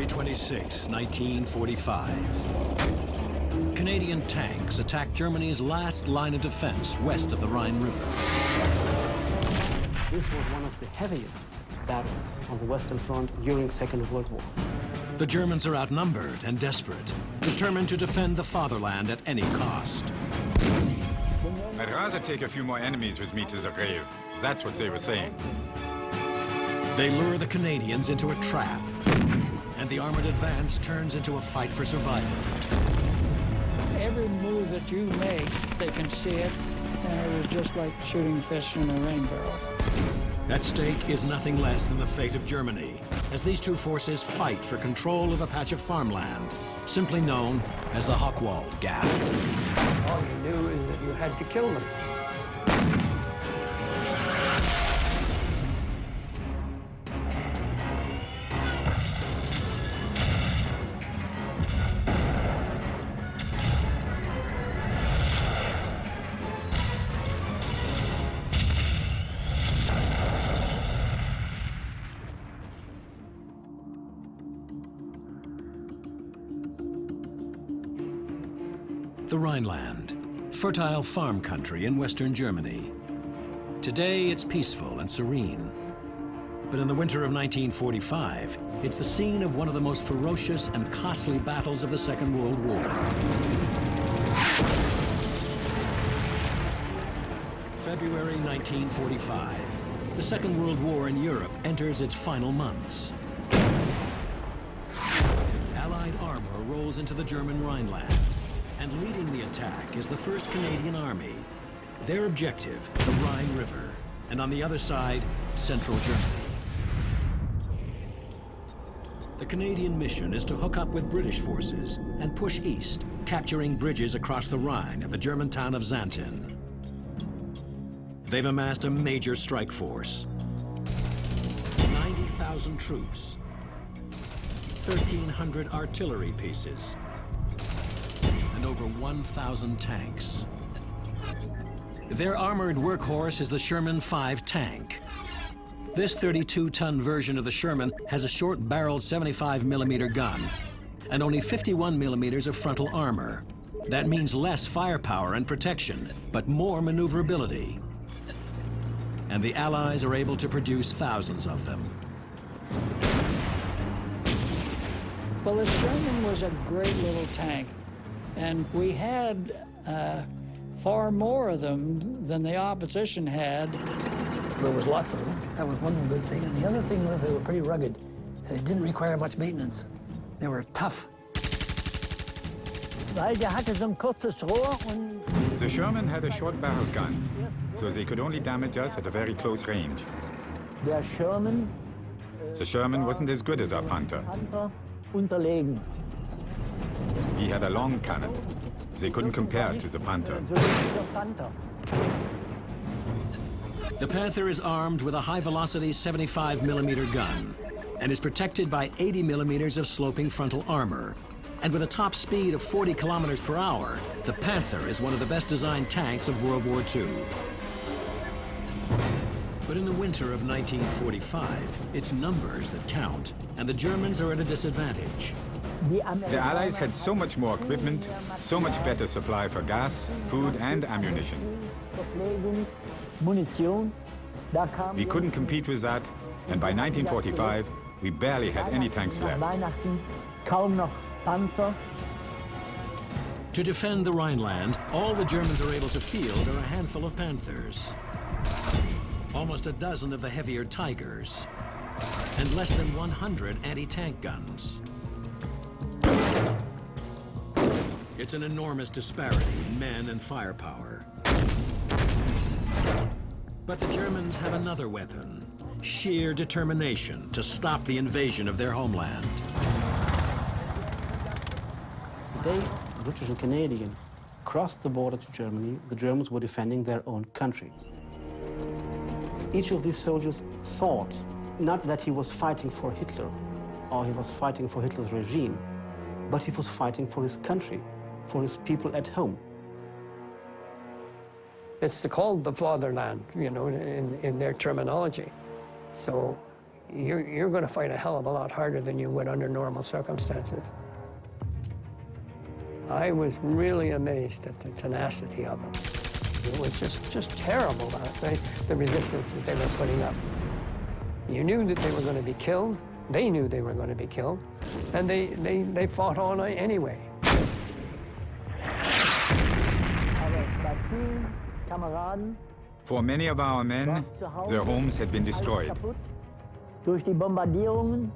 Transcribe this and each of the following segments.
February 26, 1945. Canadian tanks attacked Germany's last line of defense west of the Rhine River. This was one of the heaviest battles on the Western Front during the Second World War. The Germans are outnumbered and desperate, determined to defend the fatherland at any cost. I'd rather take a few more enemies with me to the grave. That's what they were saying. They lure the Canadians into a trap, and the armored advance turns into a fight for survival. Every move that you make, they can see it, and it was just like shooting fish in a rain barrel. At stake is nothing less than the fate of Germany, as these two forces fight for control of a patch of farmland, simply known as the Hochwald Gap. All you knew is that you had to kill them. The Rhineland, fertile farm country in western Germany. Today, it's peaceful and serene. But in the winter of 1945, it's the scene of one of the most ferocious and costly battles of the Second World War. February 1945. The Second World War in Europe enters its final months. Allied armor rolls into the German Rhineland. And leading the attack is the 1st Canadian Army. Their objective, the Rhine River, and on the other side, central Germany. The Canadian mission is to hook up with British forces and push east, capturing bridges across the Rhine at the German town of Xanten. They've amassed a major strike force. 90,000 troops, 1,300 artillery pieces, and over 1,000 tanks. Their armored workhorse is the Sherman 5 tank. This 32-ton version of the Sherman has a short-barreled 75mm gun and only 51mm of frontal armor. That means less firepower and protection, but more maneuverability. And the Allies are able to produce thousands of them. Well, the Sherman was a great little tank. And we had far more of them than the opposition had. There was lots of them. That was one good thing. And the other thing was they were pretty rugged. They didn't require much maintenance. They were tough. The Sherman had a short-barreled gun, so they could only damage us at a very close range. The Sherman wasn't as good as our Panther. He had a long cannon. They couldn't compare to the Panther. The Panther is armed with a high-velocity 75mm gun and is protected by 80mm of sloping frontal armor. And with a top speed of 40 kilometers per hour, the Panther is one of the best designed tanks of World War II. But in the winter of 1945, it's numbers that count, and the Germans are at a disadvantage. The Allies had so much more equipment, so much better supply for gas, food, and ammunition. We couldn't compete with that, and by 1945, we barely had any tanks left. To defend the Rhineland, all the Germans are able to field are a handful of Panthers, almost a dozen of the heavier Tigers, and less than 100 anti-tank guns. It's an enormous disparity in men and firepower. But the Germans have another weapon, sheer determination to stop the invasion of their homeland. The day British and Canadian crossed the border to Germany, the Germans were defending their own country. Each of these soldiers thought not that he was fighting for Hitler or he was fighting for Hitler's regime, but he was fighting for his country, for his people at home. It's called the fatherland, you know, in their terminology. So you're going to fight a hell of a lot harder than you would under normal circumstances. I was really amazed at the tenacity of them. It was just terrible, the resistance that they were putting up. You knew that they were going to be killed. They knew they were going to be killed. And they fought on anyway. For many of our men, their homes had been destroyed. Durch die Bombardierungen.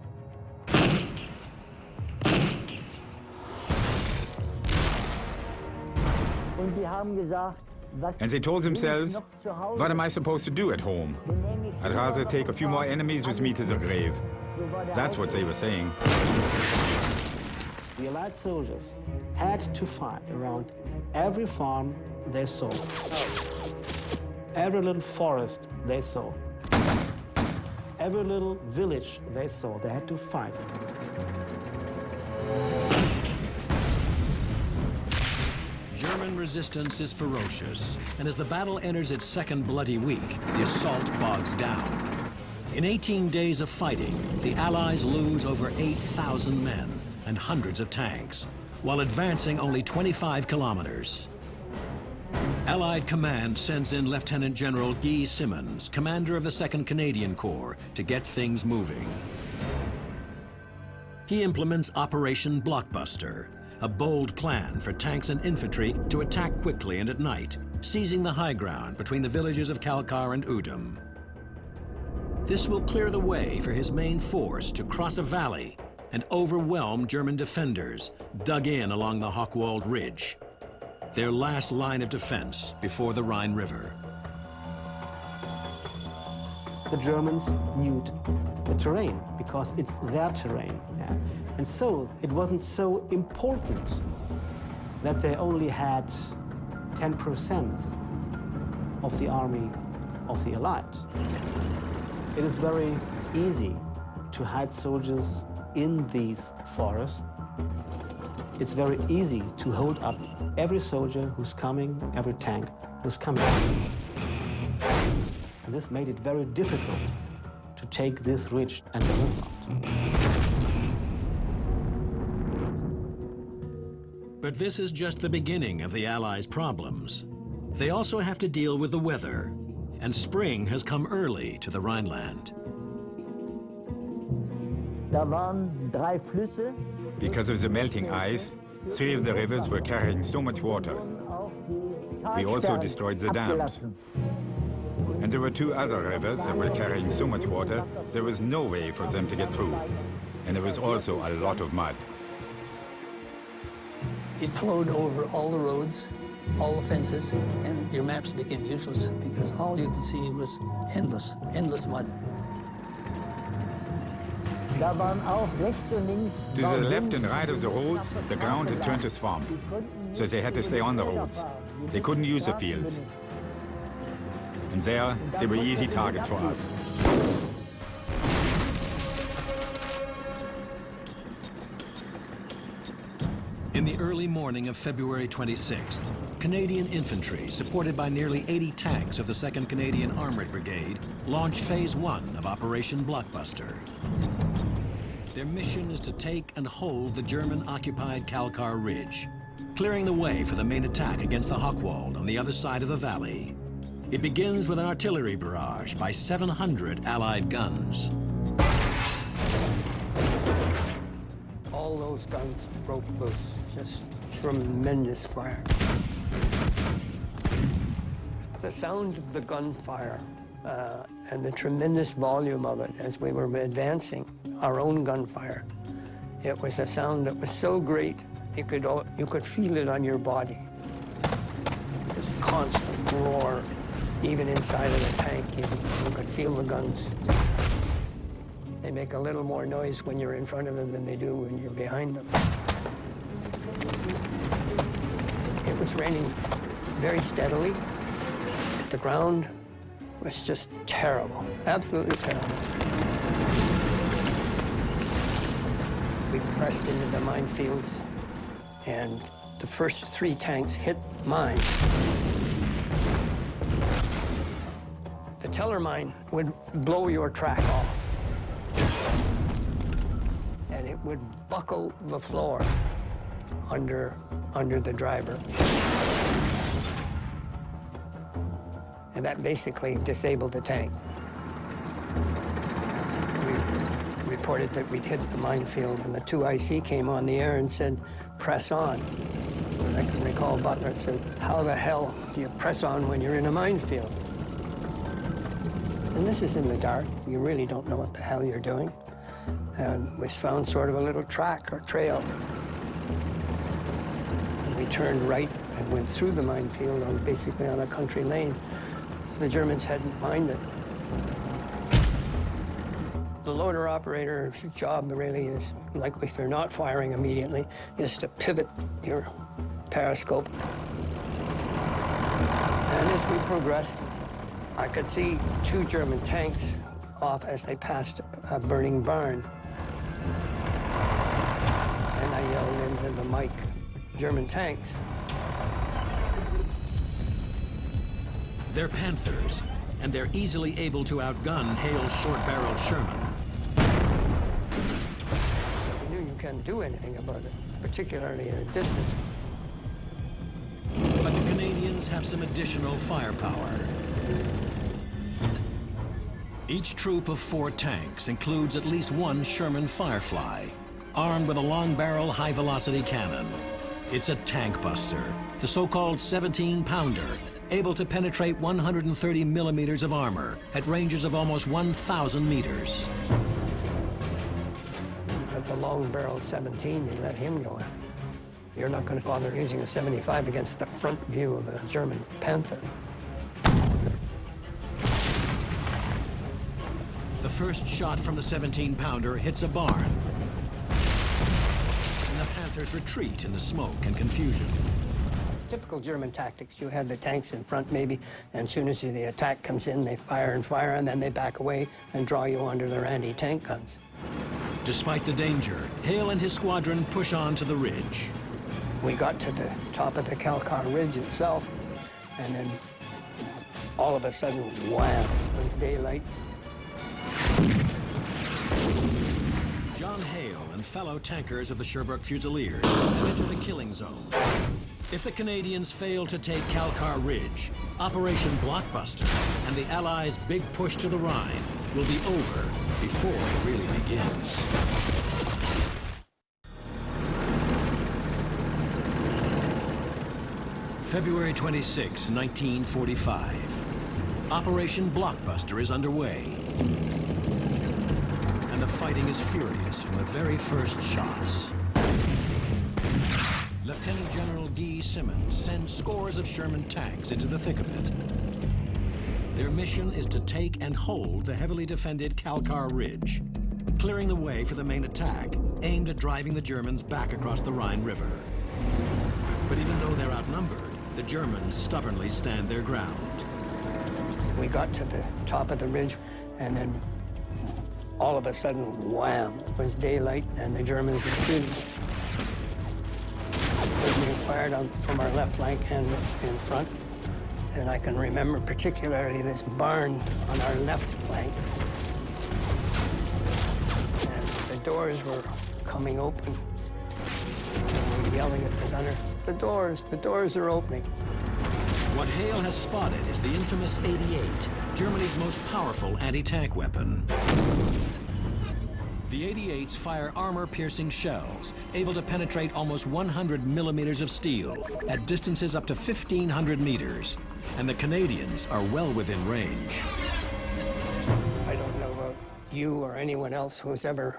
Und die haben gesagt, And they told themselves, what am I supposed to do at home? I'd rather take a few more enemies with me to the grave. That's what they were saying. The Allied soldiers had to fight around every farm they saw, every little forest they saw, every little village they saw. They had to fight. German resistance is ferocious, and as the battle enters its second bloody week, the assault bogs down. In 18 days of fighting, the Allies lose over 8,000 men and hundreds of tanks, while advancing only 25 kilometers. Allied command sends in Lieutenant General Guy Simmons, commander of the 2nd Canadian Corps, to get things moving. He implements Operation Blockbuster, a bold plan for tanks and infantry to attack quickly and at night, seizing the high ground between the villages of Kalkar and Udom. This will clear the way for his main force to cross a valley and overwhelm German defenders dug in along the Hochwald Ridge, their last line of defense before the Rhine River. The Germans knew the terrain because it's their terrain. Yeah. And so it wasn't so important that they only had 10% of the army of the Allied. It is very easy to hide soldiers in these forests. It's very easy to hold up every soldier who's coming, every tank who's coming. And this made it very difficult to take this ridge and the Hochwald. But this is just the beginning of the Allies' problems. They also have to deal with the weather, and spring has come early to the Rhineland. Da waren 3 Flüsse. Because of the melting ice, 3 of the rivers were carrying so much water. We also destroyed the dams. And there were 2 other rivers that were carrying so much water, there was no way for them to get through. And there was also a lot of mud. It flowed over all the roads, all the fences, and your maps became useless because all you could see was endless mud. Da waren auch rechts und links. To the left and right of the roads, the ground had turned to swamp. So they had to stay on the roads. They couldn't use the fields. And there, they were easy targets for us. In the early morning of February 26th, Canadian infantry, supported by nearly 80 tanks of the 2nd Canadian Armored Brigade, launched Phase 1 of Operation Blockbuster. Their mission is to take and hold the German-occupied Kalkar Ridge, clearing the way for the main attack against the Hochwald on the other side of the valley. It begins with an artillery barrage by 700 Allied guns. All those guns broke loose, just tremendous fire. The sound of the gunfire and the tremendous volume of it as we were advancing our own gunfire, it was a sound that was so great, you could feel it on your body. This constant roar, even inside of the tank, you could feel the guns. They make a little more noise when you're in front of them than they do when you're behind them. It was raining very steadily. The ground was just terrible, absolutely terrible. We pressed into the minefields, and the first 3 tanks hit mines. The Teller mine would blow your track off. and it would buckle the floor under the driver. And that basically disabled the tank. We reported that we'd hit the minefield, and the 2IC came on the air and said, "Press on." And I can recall Butler said, "How the hell do you press on when you're in a minefield?" And this is in the dark. You really don't know what the hell you're doing. And we found sort of a little track or trail. And we turned right and went through the minefield basically on a country lane. So the Germans hadn't minded. The loader operator's job really is, like if you're not firing immediately, is to pivot your periscope. And as we progressed, I could see 2 German tanks off as they passed a burning barn. And I yelled into the mic, "German tanks." They're Panthers, and they're easily able to outgun Hale's short-barreled Sherman. You knew you can't do anything about it, particularly at a distance. But the Canadians have some additional firepower. Each troop of 4 tanks includes at least 1 Sherman Firefly, armed with a long-barrel, high-velocity cannon. It's a tank buster, the so-called 17-pounder, able to penetrate 130 millimeters of armor at ranges of almost 1,000 meters. At the long-barreled 17, you let him go in. You're not going to bother using a 75 against the front view of a German Panther. The first shot from the 17-pounder hits a barn, and the Panthers retreat in the smoke and confusion. Typical German tactics. You have the tanks in front, maybe, and as soon as the attack comes in, they fire and fire, and then they back away and draw you under their anti-tank guns. Despite the danger, Hale and his squadron push on to the ridge. We got to the top of the Calcar Ridge itself, and then all of a sudden, wham, it was daylight. John Hale and fellow tankers of the Sherbrooke Fusiliers have entered the killing zone. If the Canadians fail to take Calcar Ridge, Operation Blockbuster and the Allies' big push to the Rhine will be over before it really begins. February 26, 1945. Operation Blockbuster is underway. And the fighting is furious from the very first shots. Lieutenant General Guy Simmons sends scores of Sherman tanks into the thick of it. Their mission is to take and hold the heavily defended Calcar Ridge, clearing the way for the main attack aimed at driving the Germans back across the Rhine River. But even though they're outnumbered, the Germans stubbornly stand their ground. We got to the top of the ridge, and then all of a sudden, wham, it was daylight, and the Germans were shooting. They were being fired from our left flank and in front. And I can remember particularly this barn on our left flank. And the doors were coming open. And we were yelling at the gunner, the doors are opening. What Hale has spotted is the infamous 88, Germany's most powerful anti-tank weapon. The 88s fire armor-piercing shells, able to penetrate almost 100 millimeters of steel at distances up to 1,500 meters, and the Canadians are well within range. I don't know about you or anyone else who's ever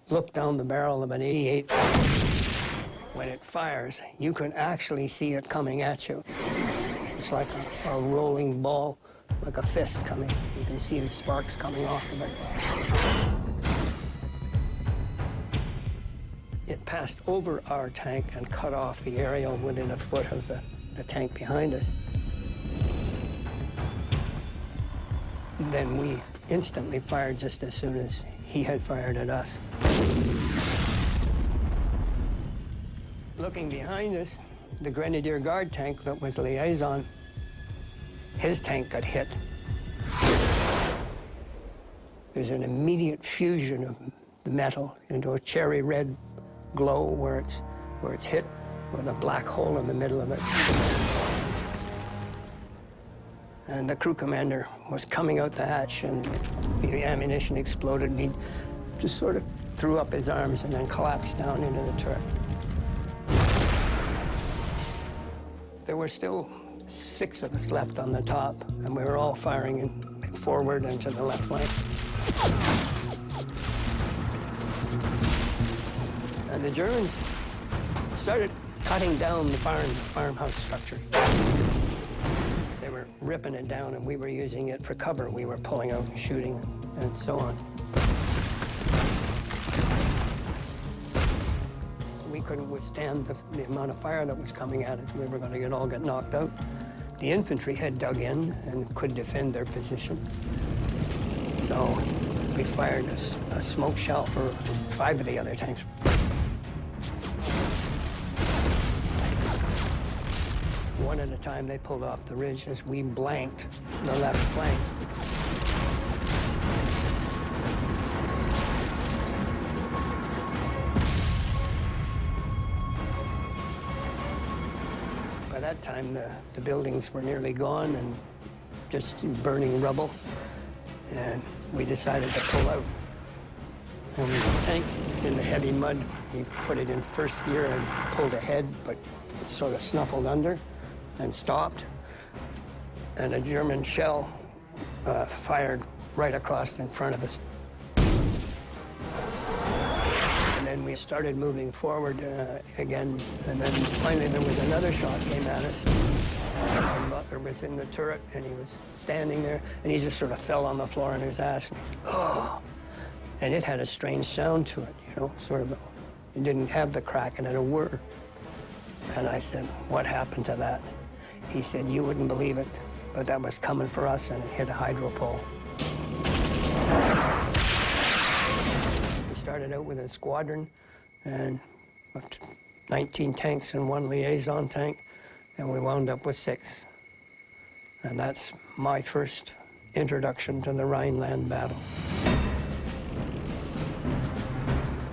looked down the barrel of an 88. When it fires, you can actually see it coming at you. It's like a rolling ball, like a fist coming. You can see the sparks coming off of it. It passed over our tank and cut off the aerial within a foot of the tank behind us. Then we instantly fired just as soon as he had fired at us. Looking behind us, the Grenadier Guard tank that was liaison, his tank got hit. There's an immediate fusion of the metal into a cherry red glow where it's hit with a black hole in the middle of it. And the crew commander was coming out the hatch, and the ammunition exploded, and he just sort of threw up his arms and then collapsed down into the turret. There were still 6 of us left on the top, and we were all firing forward and to the left flank. And the Germans started cutting down the farmhouse structure. They were ripping it down, and we were using it for cover. We were pulling out and shooting and so on. We couldn't withstand the amount of fire that was coming at us. We were going to all get knocked out. The infantry had dug in and could defend their position. So we fired a smoke shell for 5 of the other tanks. One at a time, they pulled off the ridge as we blanked the left flank. By that time, the buildings were nearly gone and just burning rubble, and we decided to pull out. And the tank, in the heavy mud, we put it in first gear and pulled ahead, but it sort of snuffled under and stopped. And a German shell fired right across in front of us. And then we started moving forward again, and then finally there was another shot came at us. And Butler was in the turret, and he was standing there, and he just sort of fell on the floor on his ass, and he said, "Oh!" And it had a strange sound to it, you know, sort of, it didn't have the crack, it had a whir. And I said, "What happened to that?" He said, "You wouldn't believe it, but that was coming for us, and it hit a hydro pole." We started out with a squadron and 19 tanks and 1 liaison tank, and we wound up with 6. And that's my first introduction to the Rhineland battle.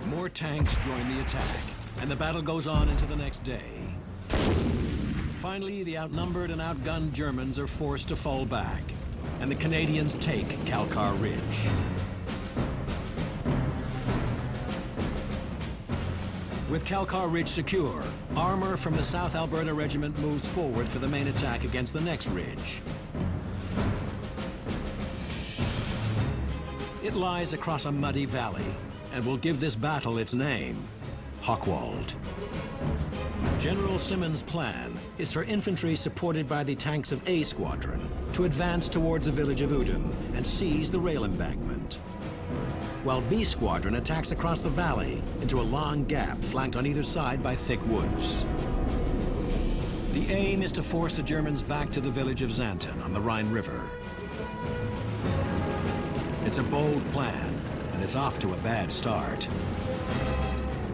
More tanks join the attack, and the battle goes on into the next day. Finally, the outnumbered and outgunned Germans are forced to fall back, and the Canadians take Calcar Ridge. With Calcar Ridge secure, armor from the South Alberta Regiment moves forward for the main attack against the next ridge. It lies across a muddy valley and will give this battle its name, Hochwald. General Simmons' plan is for infantry supported by the tanks of A Squadron to advance towards the village of Udom and seize the rail embankment, while B Squadron attacks across the valley into a long gap flanked on either side by thick woods. The aim is to force the Germans back to the village of Xanten on the Rhine River. It's a bold plan, and it's off to a bad start.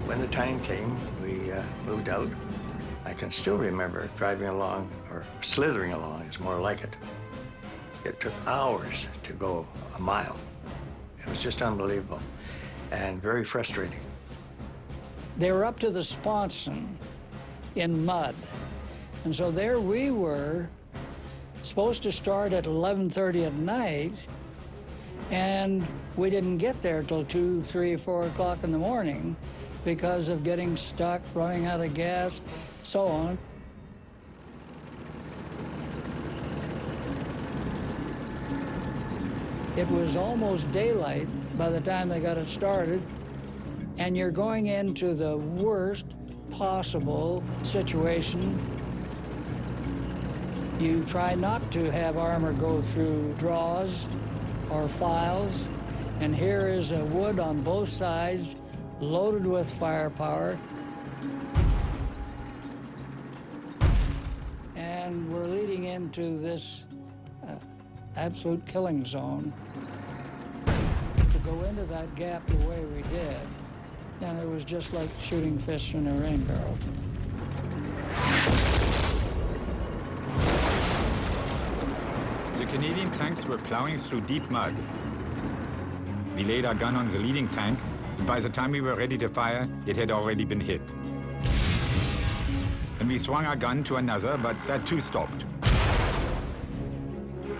When the time came, we moved out. I can still remember driving along, or slithering along is more like it. It took hours to go a mile. It was just unbelievable and very frustrating. They were up to the sponson in mud. And so there we were, supposed to start at 11:30 at night, and we didn't get there till 2, 3, 4 o'clock in the morning because of getting stuck, running out of gas, so on. It was almost daylight by the time they got it started, and you're going into the worst possible situation. You try not to have armor go through draws or files, and here is a wood on both sides, loaded with firepower. And we're leading into this absolute killing zone. To go into that gap the way we did, and it was just like shooting fish in a rain barrel. The Canadian tanks were plowing through deep mud. We laid our gun on the leading tank, and by the time we were ready to fire, it had already been hit. And we swung our gun to another, but that too stopped.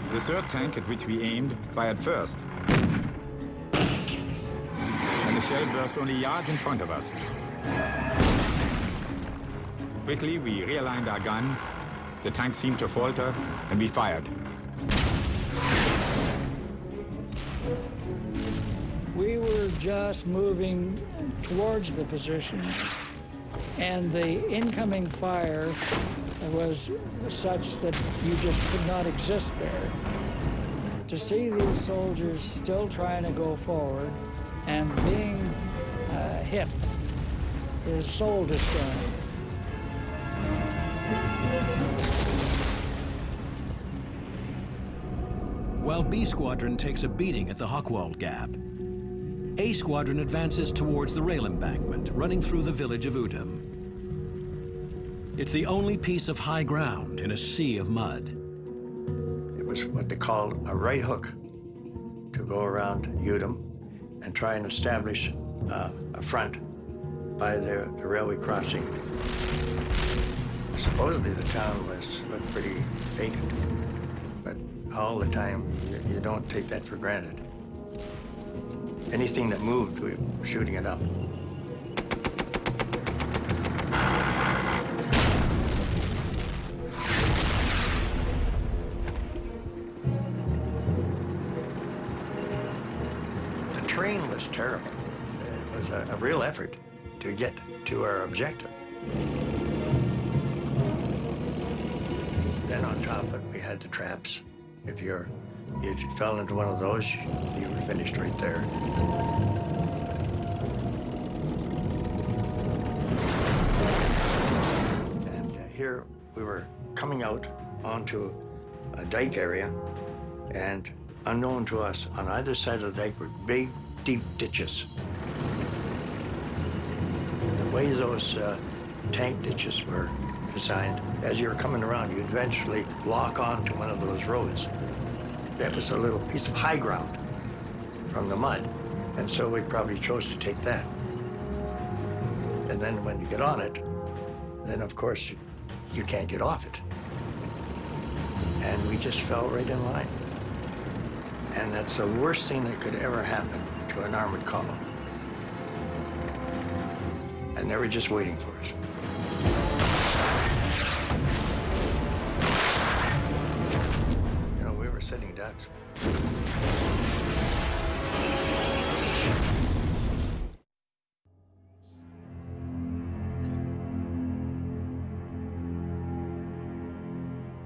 The third tank at which we aimed fired first. And the shell burst only yards in front of us. Quickly, we realigned our gun. The tank seemed to falter, and we fired. We were just moving towards the position, and the incoming fire was such that you just could not exist there. To see these soldiers still trying to go forward and being hit is soul destroying. While B Squadron takes a beating at the Hochwald Gap, A Squadron advances towards the rail embankment running through the village of Udom. It's the only piece of high ground in a sea of mud. It was what they called a right hook to go around Udom and try and establish a front by the railway crossing. Supposedly the town looked pretty vacant, but all the time you don't take that for granted. Anything that moved, we were shooting it up. The terrain was terrible. It was a real effort to get to our objective. Then on top of it, we had the traps. If you fell into one of those, you were finished right there. And here we were coming out onto a dike area, and unknown to us, on either side of the dike were big, deep ditches. The way those tank ditches were designed, as you were coming around, you'd eventually lock onto one of those roads. That was a little piece of high ground from the mud, and so we probably chose to take that. And then when you get on it, then of course you can't get off it. And we just fell right in line. And that's the worst thing that could ever happen to an armored column. And they were just waiting for us. You know, we were sitting ducks.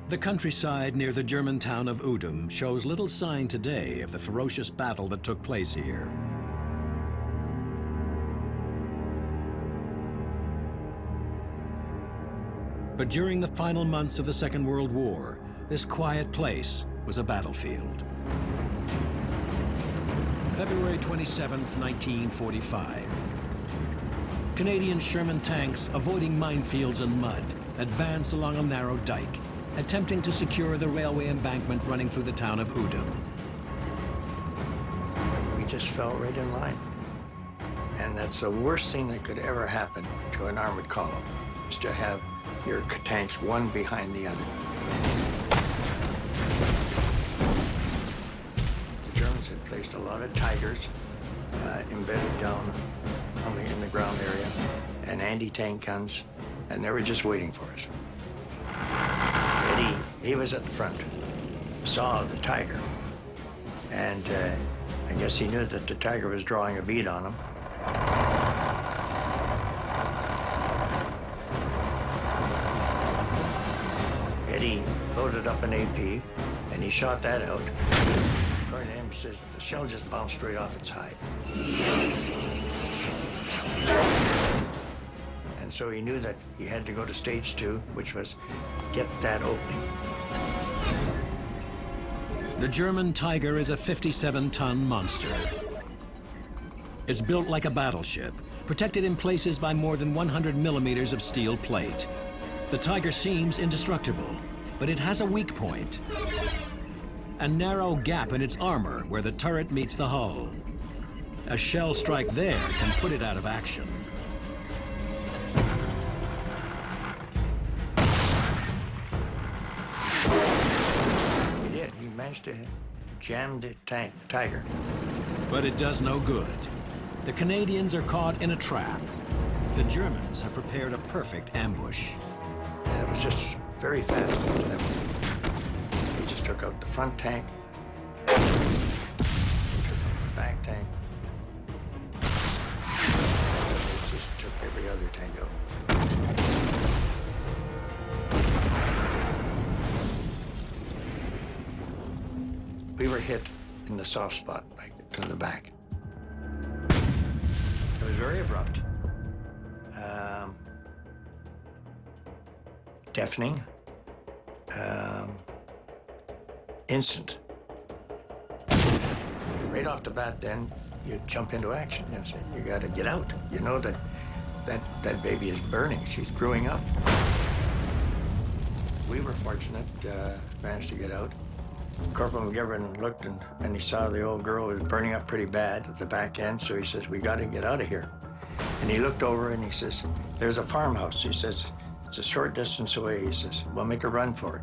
The countryside near the German town of Udom shows little sign today of the ferocious battle that took place here. But during the final months of the Second World War, this quiet place was a battlefield. February 27th, 1945. Canadian Sherman tanks, avoiding minefields and mud, advance along a narrow dike, attempting to secure the railway embankment running through the town of Udom. We just fell right in line. And that's the worst thing that could ever happen to an armored column, is to have your tanks one behind the other. The Germans had placed a lot of Tigers embedded down in the ground area, and anti-tank guns, and they were just waiting for us. Eddie, he was at the front, saw the Tiger, and I guess he knew that the Tiger was drawing a bead on him. Eddie loaded up an AP, and he shot that out. According to him, he says the shell just bounced right off its hide. And so he knew that he had to go to stage 2, which was get that opening. The German Tiger is a 57-ton monster. It's built like a battleship, protected in places by more than 100 millimeters of steel plate. The Tiger seems indestructible, but it has a weak point. A narrow gap in its armor where the turret meets the hull. A shell strike there can put it out of action. He did. He managed to jam the Tiger. But it does no good. The Canadians are caught in a trap. The Germans have prepared a perfect ambush. And it was just very fast to them. They just took out the front tank, took out the back tank. They just took every other tank out. We were hit in the soft spot, like in the back. It was very abrupt. Deafening, instant. Right off the bat, then you jump into action and say, you got to get out. You know that baby is burning. She's brewing up. We were fortunate, managed to get out. Corporal McGivern looked and he saw the old girl was burning up pretty bad at the back end, so he says, we got to get out of here. And he looked over and he says, there's a farmhouse. He says, it's a short distance away. He says, we'll make a run for it.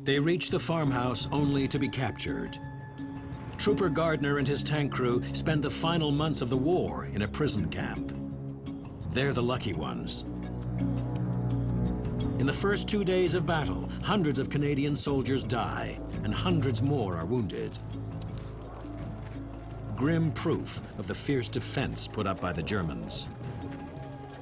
They reach the farmhouse only to be captured. Trooper Gardner and his tank crew spend the final months of the war in a prison camp. They're the lucky ones. In the first 2 days of battle, hundreds of Canadian soldiers die, and hundreds more are wounded. Grim proof of the fierce defense put up by the Germans.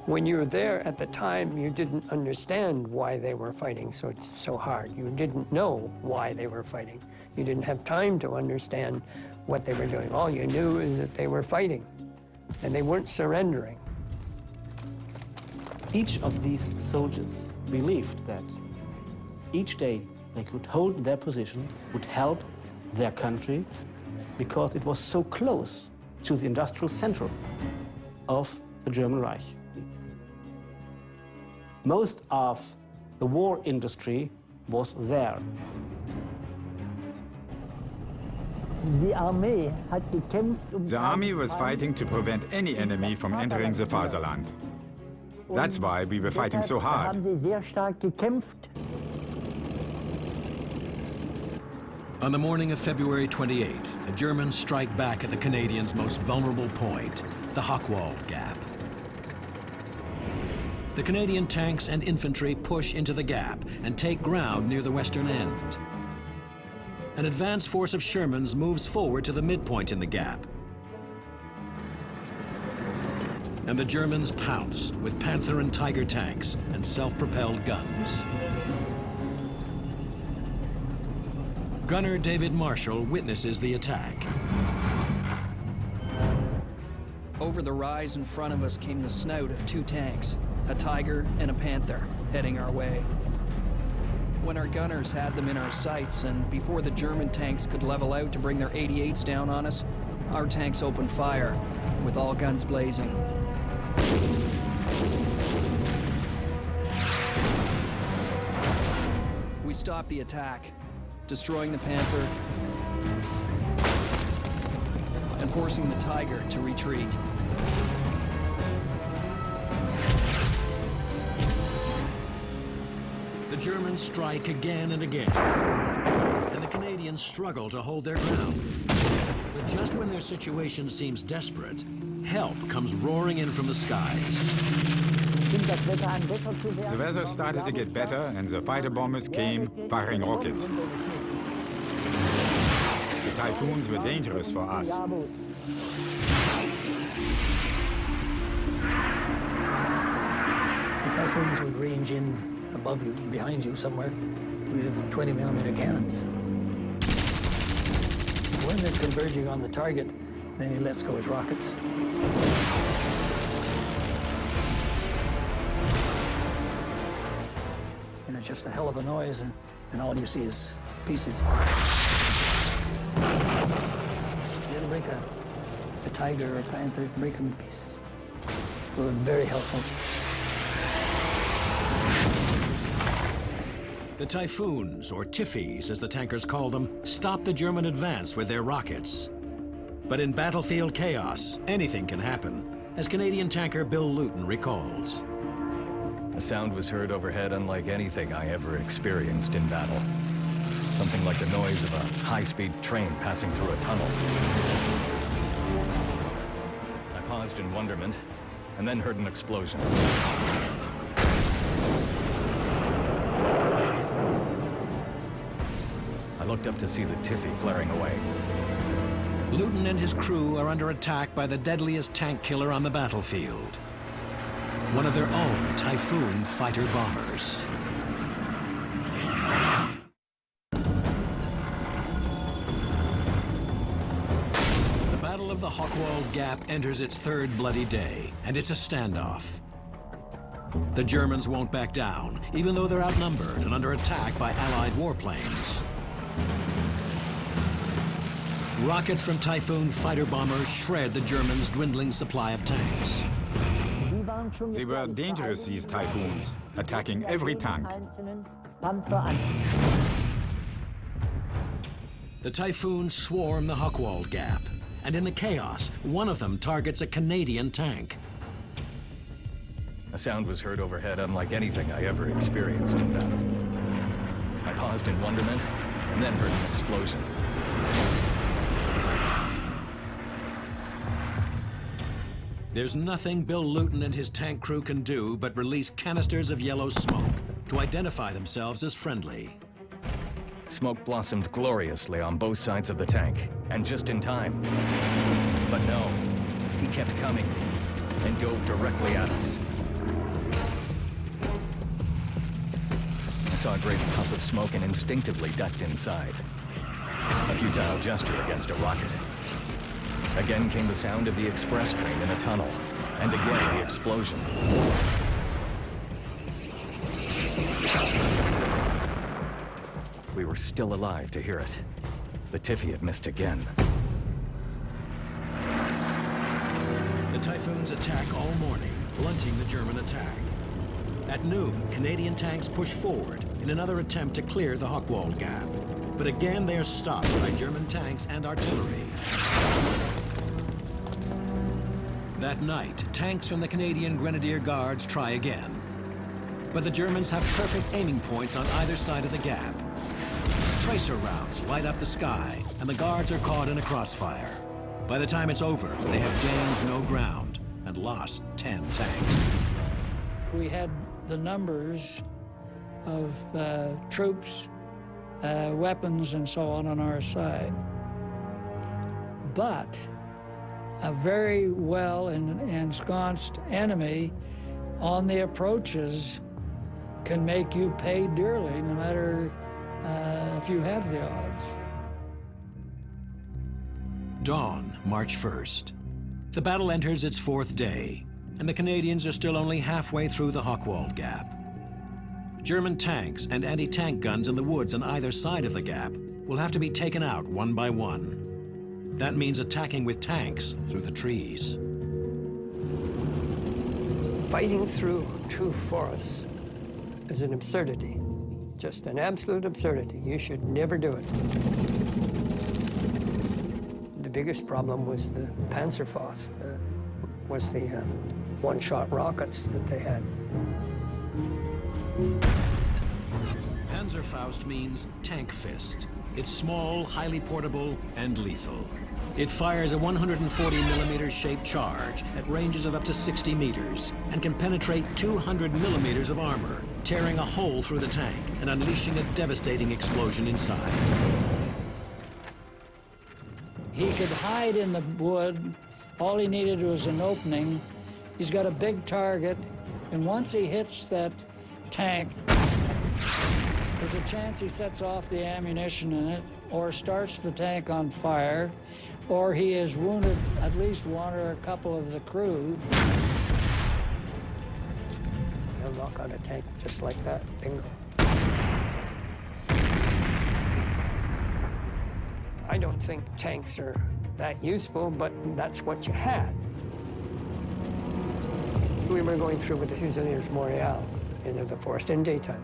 When you were there at the time, you didn't understand why they were fighting so hard. You didn't know why they were fighting. You didn't have time to understand what they were doing. All you knew is that they were fighting, and they weren't surrendering. Each of these soldiers believed that each day they could hold their position would help their country because it was so close to the industrial center of the German Reich. Most of the war industry was there. Die Armee hat gekämpft, The army was fighting to prevent any enemy from entering the Fatherland. That's why we were fighting so hard. Haben sie sehr stark gekämpft. On the morning of February 28th, the Germans strike back at the Canadians' most vulnerable point, the Hochwald Gap. The Canadian tanks and infantry push into the gap and take ground near the western end. An advance force of Shermans moves forward to the midpoint in the gap. And the Germans pounce with Panther and Tiger tanks and self-propelled guns. Gunner David Marshall witnesses the attack. Over the rise in front of us came the snout of 2 tanks, a Tiger and a Panther, heading our way. When our gunners had them in our sights, and before the German tanks could level out to bring their 88s down on us, our tanks opened fire, with all guns blazing. We stopped the attack, destroying the Panther and forcing the Tiger to retreat. The Germans strike again and again, and the Canadians struggle to hold their ground. But just when their situation seems desperate, help comes roaring in from the skies. The weather started to get better and the fighter bombers came firing rockets. The typhoons were dangerous for us. The typhoons would range in above you, behind you somewhere, with 20mm cannons. When they're converging on the target, then he lets go his rockets. And it's just a hell of a noise, and all you see is pieces. It'll break a Tiger or a Panther, break them in pieces. So they're very helpful. The Typhoons, or Tiffies as the tankers call them, stopped the German advance with their rockets. But in battlefield chaos, anything can happen, as Canadian tanker Bill Luton recalls. A sound was heard overhead unlike anything I ever experienced in battle. Something like the noise of a high-speed train passing through a tunnel. I paused in wonderment, and then heard an explosion. I looked up to see the Tiffy flaring away. Luton and his crew are under attack by the deadliest tank killer on the battlefield. One of their own Typhoon fighter bombers. The Battle of the Hochwald Gap enters its third bloody day, and it's a standoff. The Germans won't back down, even though they're outnumbered and under attack by Allied warplanes. Rockets from Typhoon fighter bombers shred the Germans' dwindling supply of tanks. They were dangerous, these Typhoons, attacking every tank. The Typhoons swarm the Hochwald Gap, and in the chaos, one of them targets a Canadian tank. A sound was heard overhead unlike anything I ever experienced in battle. I paused in wonderment, and then heard an explosion. There's nothing Bill Luton and his tank crew can do but release canisters of yellow smoke to identify themselves as friendly. Smoke blossomed gloriously on both sides of the tank, and just in time. But no, he kept coming and dove directly at us. I saw a great puff of smoke and instinctively ducked inside. A futile gesture against a rocket. Again came the sound of the express train in a tunnel, and again the explosion. We were still alive to hear it. The Tiffy had missed again. The Typhoons attack all morning, blunting the German attack. At noon, Canadian tanks push forward in another attempt to clear the Hochwald Gap. But again, they are stopped by German tanks and artillery. That night, tanks from the Canadian Grenadier Guards try again. But the Germans have perfect aiming points on either side of the gap. Tracer rounds light up the sky, and the Guards are caught in a crossfire. By the time it's over, they have gained no ground and lost 10 tanks. We had the numbers of troops, weapons, and so on our side. But a very well ensconced enemy on the approaches can make you pay dearly, no matter if you have the odds. Dawn, March 1st. The battle enters its fourth day, and the Canadians are still only halfway through the Hochwald Gap. German tanks and anti-tank guns in the woods on either side of the gap will have to be taken out one by one. That means attacking with tanks through the trees. Fighting through two forests is an absurdity, just an absolute absurdity. You should never do it. The biggest problem was the Panzerfaust, was the one-shot rockets that they had. Panzerfaust means tank fist. It's small, highly portable, and lethal. It fires a 140mm shaped charge at ranges of up to 60 meters and can penetrate 200mm of armor, tearing a hole through the tank and unleashing a devastating explosion inside. He could hide in the wood. All he needed was an opening. He's got a big target, and once he hits that tank, there's a chance he sets off the ammunition in it, or starts the tank on fire, or he has wounded at least one or a couple of the crew. They'll knock out a tank just like that, bingo. I don't think tanks are that useful, but that's what you had. We were going through with the Fusiliers Montreal into the forest in daytime.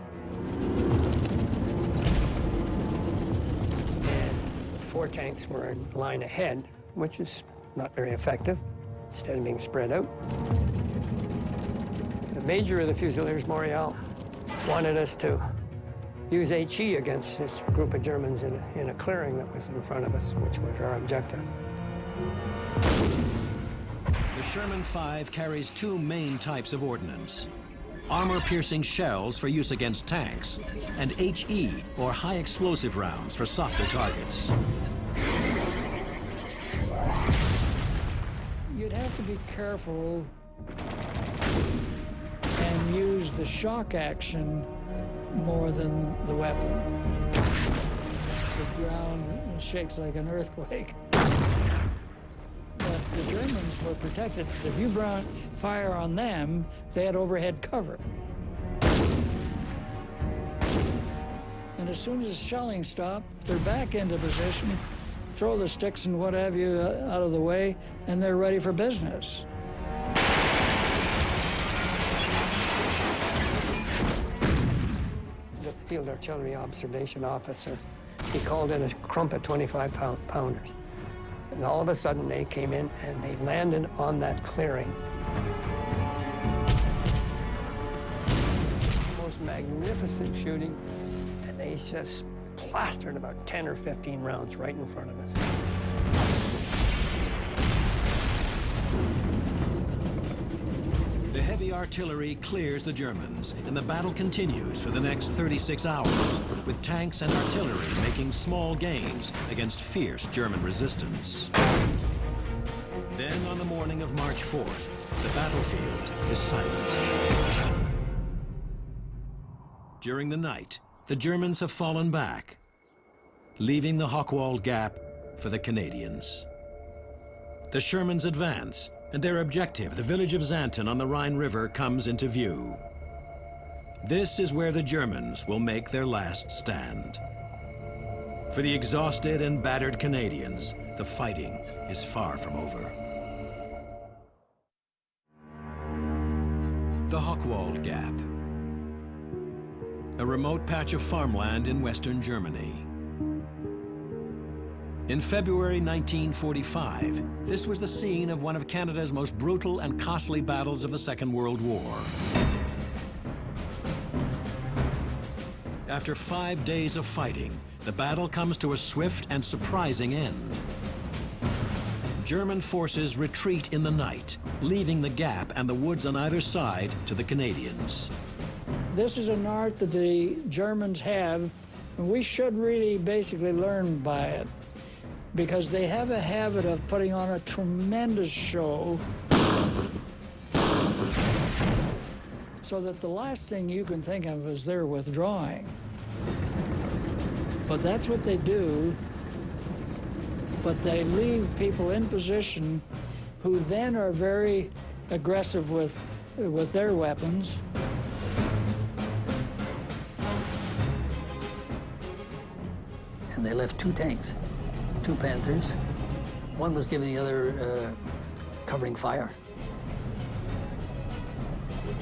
4 tanks were in line ahead, which is not very effective, instead of being spread out. The major of the Fusiliers, Morial, wanted us to use HE against this group of Germans in a clearing that was in front of us, which was our objective. The Sherman 5 carries 2 main types of ordnance: armor-piercing shells for use against tanks, and HE, or high-explosive rounds for softer targets. You'd have to be careful and use the shock action more than the weapon. The ground shakes like an earthquake. But the Germans were protected. If you brought fire on them, they had overhead cover. And as soon as the shelling stopped, they're back into position, throw the sticks and what have you out of the way, and they're ready for business. The field artillery observation officer, he called in a crumpet 25-pounders. And all of a sudden, they came in and they landed on that clearing. Just the most magnificent shooting, and they just plastered about 10 or 15 rounds right in front of us. The heavy artillery clears the Germans, and the battle continues for the next 36 hours, with tanks and artillery making small gains against fierce German resistance. Then, on the morning of March 4th, the battlefield is silent. During the night, the Germans have fallen back, leaving the Hochwald Gap for the Canadians. The Shermans advance, and their objective, the village of Xanten on the Rhine River, comes into view. This is where the Germans will make their last stand. For the exhausted and battered Canadians, the fighting is far from over. The Hochwald Gap, a remote patch of farmland in western Germany. In February 1945, this was the scene of one of Canada's most brutal and costly battles of the Second World War. After 5 days of fighting, the battle comes to a swift and surprising end. German forces retreat in the night, leaving the gap and the woods on either side to the Canadians. This is an art that the Germans have, and we should really basically learn by it, because they have a habit of putting on a tremendous show so that the last thing you can think of is their withdrawing. But that's what they do, but they leave people in position who then are very aggressive with their weapons. And they left 2 tanks. 2 Panthers. One was giving the other covering fire.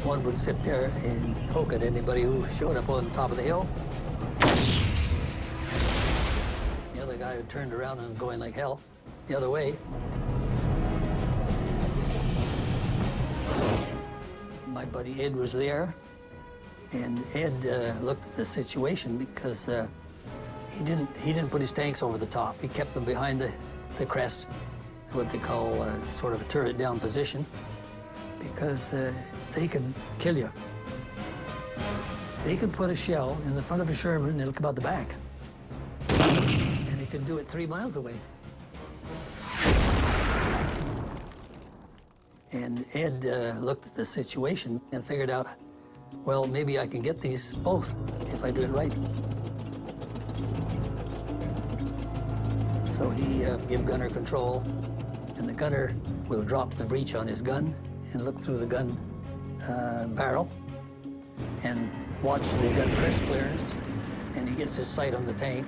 One would sit there and poke at anybody who showed up on the top of the hill. The other guy had turned around and going like hell the other way. My buddy Ed was there, and Ed looked at the situation because he didn't put his tanks over the top. He kept them behind the crest, what they call sort of a turret down position, because they could kill you. They could put a shell in the front of a Sherman and it'll come out the back. And he could do it 3 miles away. And Ed looked at the situation and figured out, well, maybe I can get these both if I do it right. So he gave gunner control, and the gunner will drop the breech on his gun and look through the gun barrel and watch the gun crest clearance, and he gets his sight on the tank.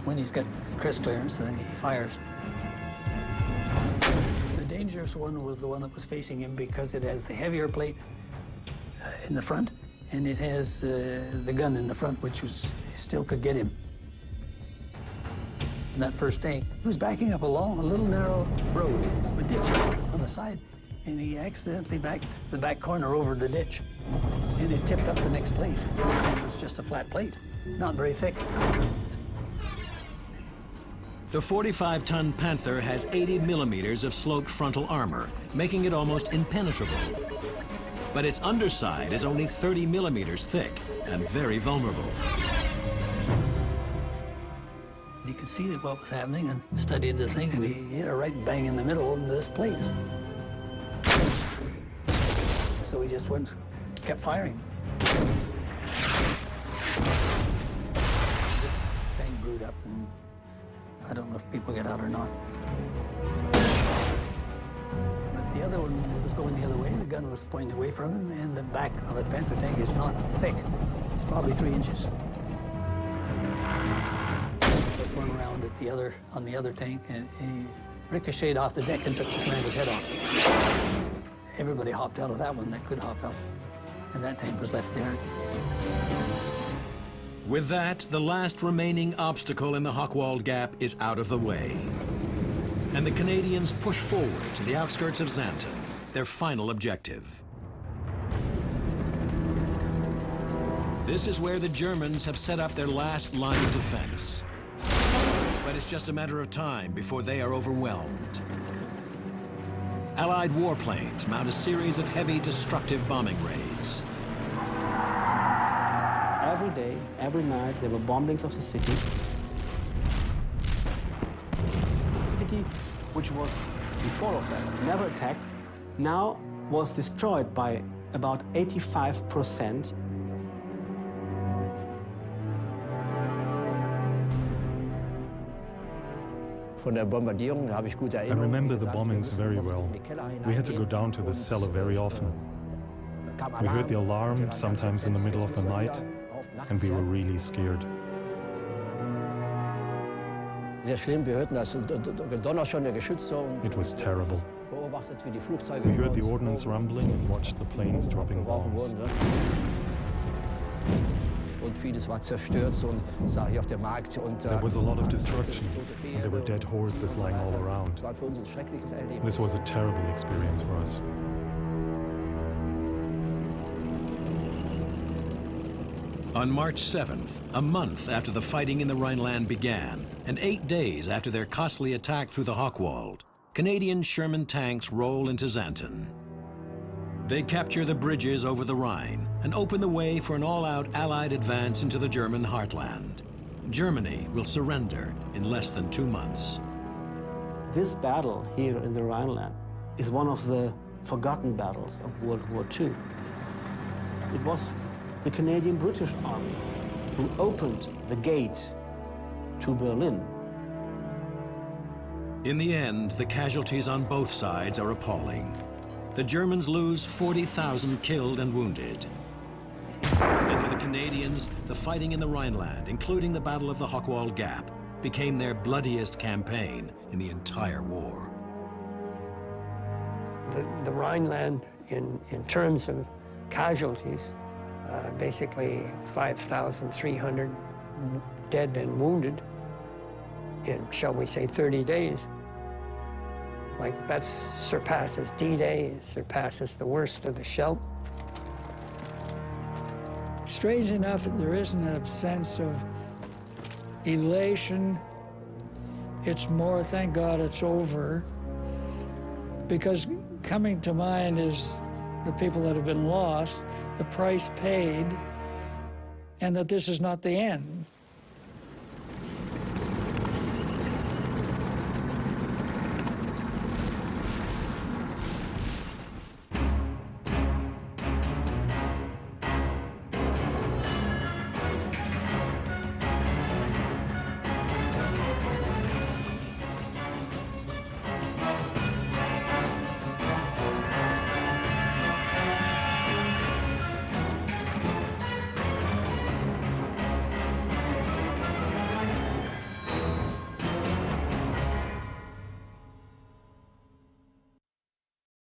When he's got crest clearance, then he fires. The dangerous one was the one that was facing him because it has the heavier plate in the front, and it has the gun in the front, which still could get him. that first tank. He was backing up along a little narrow road with ditches on the side, and he accidentally backed the back corner over the ditch, and it tipped up the next plate. And it was just a flat plate, not very thick. The 45-ton Panther has 80 millimeters of sloped frontal armor, making it almost impenetrable. But its underside is only 30 millimeters thick and very vulnerable. You could see what was happening and studied the thing, and he hit it right bang in the middle into this plate. So he just kept firing. This tank brewed up, and I don't know if people get out or not. But the other one was going the other way. The gun was pointing away from him, and the back of a Panther tank is not thick. It's probably 3 inches. But one round at on the other tank, and he ricocheted off the deck and took the commander's head off. Everybody hopped out of that one that could hop out, and that tank was left there. With that, the last remaining obstacle in the Hochwald Gap is out of the way. And the Canadians push forward to the outskirts of Xanten, their final objective. This is where the Germans have set up their last line of defense. But it's just a matter of time before they are overwhelmed. Allied warplanes mount a series of heavy destructive bombing raids. Every day, every night, there were bombings of the city. The city, which was, before of that, never attacked, now was destroyed by about 85%. I remember the bombings very well. We had to go down to the cellar very often. We heard the alarm, sometimes in the middle of the night, and we were really scared. It was terrible. We heard the ordnance rumbling and watched the planes dropping bombs. There was a lot of destruction, and there were dead horses lying all around. This was a terrible experience for us. On March 7th, a month after the fighting in the Rhineland began, and 8 days after their costly attack through the Hochwald, Canadian Sherman tanks roll into Xanten. They capture the bridges over the Rhine and open the way for an all-out Allied advance into the German heartland. Germany will surrender in less than 2 months. This battle here in the Rhineland is one of the forgotten battles of World War II. It was the Canadian-British Army who opened the gate to Berlin. In the end, the casualties on both sides are appalling. The Germans lose 40,000 killed and wounded. And for the Canadians, the fighting in the Rhineland, including the Battle of the Hochwald Gap, became their bloodiest campaign in the entire war. The Rhineland, in terms of casualties, basically 5,300 dead and wounded in, shall we say, 30 days. Like, that surpasses D-Day, it surpasses the worst of the Scheldt. Strange enough, there isn't a sense of elation. It's more, thank God it's over, because coming to mind is the people that have been lost, the price paid, and that this is not the end.